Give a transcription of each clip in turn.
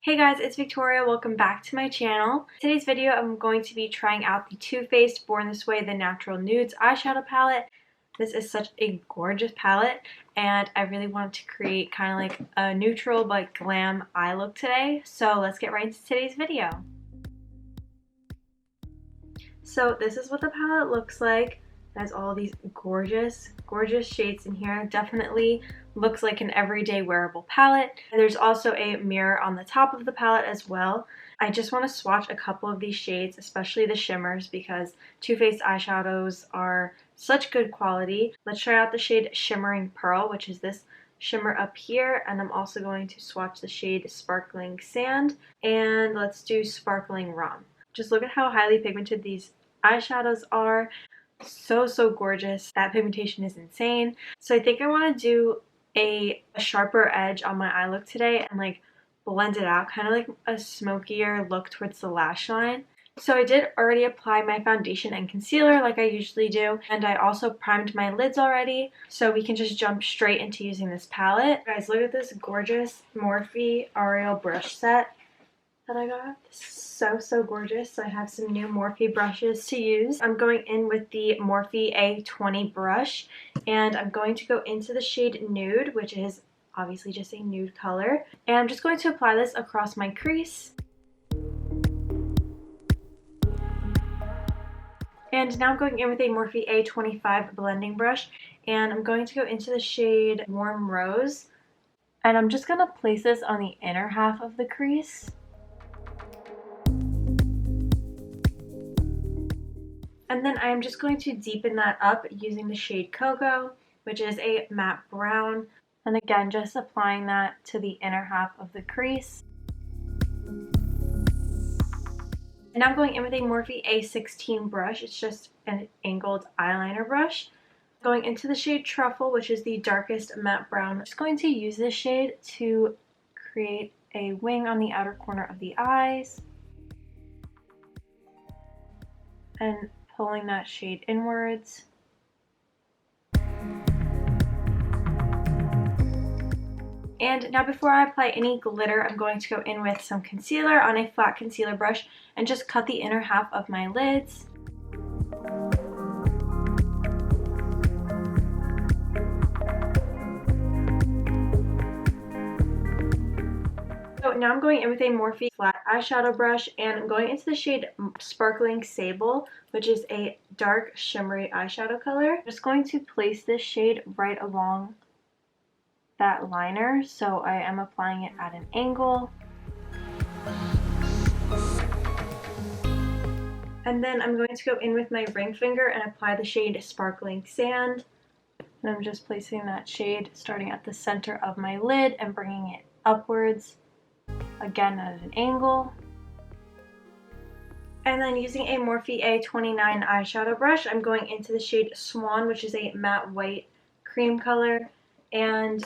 Hey guys, it's Victoria. Welcome back to my channel. In today's video, I'm going to be trying out the Too Faced Born This Way The Natural Nudes eyeshadow palette. This is such a gorgeous palette, and I really wanted to create kind of like a neutral but glam eye look today. So let's get right into today's video. So this is what the palette looks like. It has all these gorgeous shades in here. Definitely looks like an everyday wearable palette. And there's also a mirror on the top of the palette as well. I just want to swatch a couple of these shades, especially the shimmers, because Too Faced eyeshadows are such good quality. Let's try out the shade Shimmering Pearl, which is this shimmer up here, and I'm also going to swatch the shade Sparkling Sand, and let's do Sparkling Rum. Just look at how highly pigmented these eyeshadows are. So gorgeous. That pigmentation is insane. So I think I want to do a sharper edge on my eye look today and like blend it out, kind of like a smokier look towards the lash line. So I did already apply my foundation and concealer like I usually do, and I also primed my lids already, so we can just jump straight into using this palette. Guys, look at this gorgeous Morphe Ariel brush set that I got. This is so gorgeous. So I have some new Morphe brushes to use. I'm going in with the Morphe A20 brush, and I'm going to go into the shade Nude, which is obviously just a nude color, and I'm just going to apply this across my crease. And now I'm going in with a Morphe A25 blending brush, and I'm going to go into the shade Warm Rose, and I'm just going to place this on the inner half of the crease. And then I'm just going to deepen that up using the shade Cocoa, which is a matte brown. And again, just applying that to the inner half of the crease. And now I'm going in with a Morphe A16 brush. It's just an angled eyeliner brush. Going into the shade Truffle, which is the darkest matte brown. I'm just going to use this shade to create a wing on the outer corner of the eyes. And pulling that shade inwards. And now before I apply any glitter, I'm going to go in with some concealer on a flat concealer brush and just cut the inner half of my lids. So now I'm going in with a Morphe flat eyeshadow brush, and I'm going into the shade Sparkling Sable, which is a dark shimmery eyeshadow color. I'm just going to place this shade right along that liner, so I am applying it at an angle. And then I'm going to go in with my ring finger and apply the shade Sparkling Sand. And I'm just placing that shade starting at the center of my lid and bringing it upwards, again at an angle. And then using a Morphe A29 eyeshadow brush, I'm going into the shade Swan, which is a matte white cream color, and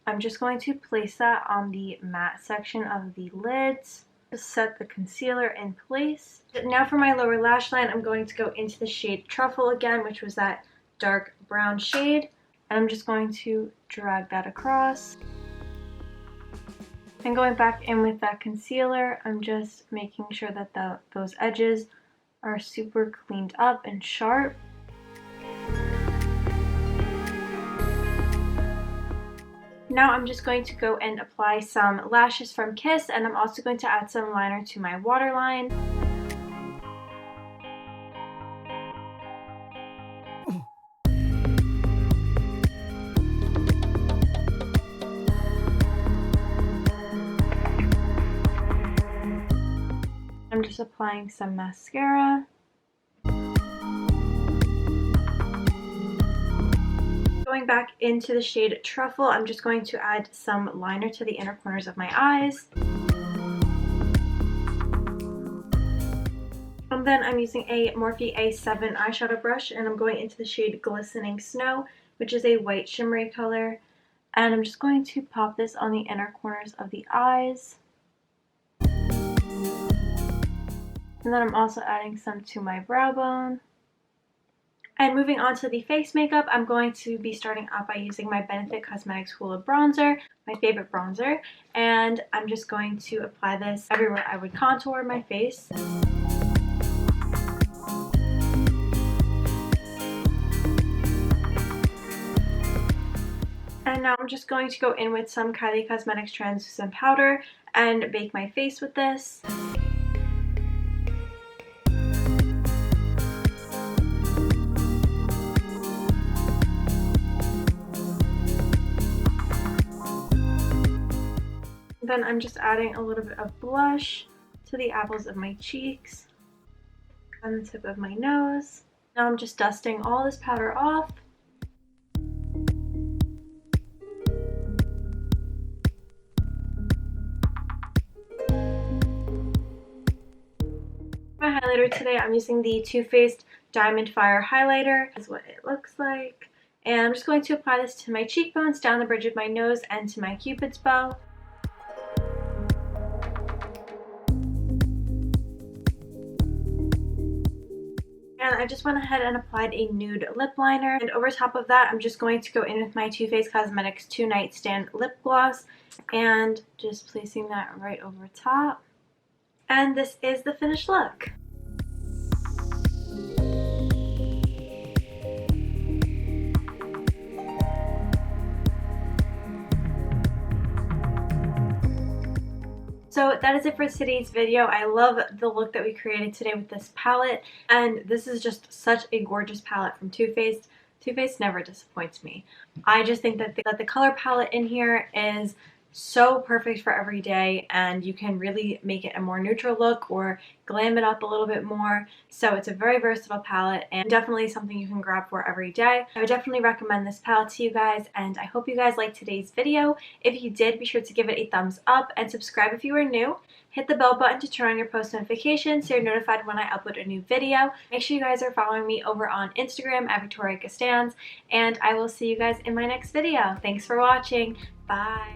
I'm just going to place that on the matte section of the lids to set the concealer in place. Now for my lower lash line, I'm going to go into the shade Truffle again, which was that dark brown shade, and I'm just going to drag that across. And going back in with that concealer, I'm just making sure that those edges are super cleaned up and sharp. Now I'm just going to go and apply some lashes from Kiss, and I'm also going to add some liner to my waterline. I'm just applying some mascara. Going back into the shade Truffle, I'm just going to add some liner to the inner corners of my eyes. And then I'm using a Morphe A7 eyeshadow brush, and I'm going into the shade Glistening Snow, which is a white shimmery color. And I'm just going to pop this on the inner corners of the eyes. And then I'm also adding some to my brow bone. And moving on to the face makeup, I'm going to be starting out by using my Benefit Cosmetics Hoola bronzer, my favorite bronzer, and I'm just going to apply this everywhere I would contour my face. And now I'm just going to go in with some Kylie Cosmetics translucent powder and bake my face with this. Then I'm just adding a little bit of blush to the apples of my cheeks and the tip of my nose. Now I'm just dusting all this powder off. My highlighter today, I'm using the Too Faced Diamond Fire highlighter. This is what it looks like. And I'm just going to apply this to my cheekbones, down the bridge of my nose, and to my Cupid's bow. And I just went ahead and applied a nude lip liner. And over top of that, I'm just going to go in with my Too Faced Cosmetics 2 Nightstand Lip Gloss. And just placing that right over top. And this is the finished look. So that is it for today's video. I love the look that we created today with this palette, and this is just such a gorgeous palette from Too Faced. Too Faced never disappoints me. I just think that the color palette in here is so perfect for every day, and you can really make it a more neutral look or glam it up a little bit more. So it's a very versatile palette and definitely something you can grab for every day. I would definitely recommend this palette to you guys, and I hope you guys liked today's video. If you did, be sure to give it a thumbs up and subscribe if you are new. Hit the bell button to turn on your post notifications so you're notified when I upload a new video. Make sure you guys are following me over on Instagram at Victoria Costanz, and I will see you guys in my next video. Thanks for watching. Bye.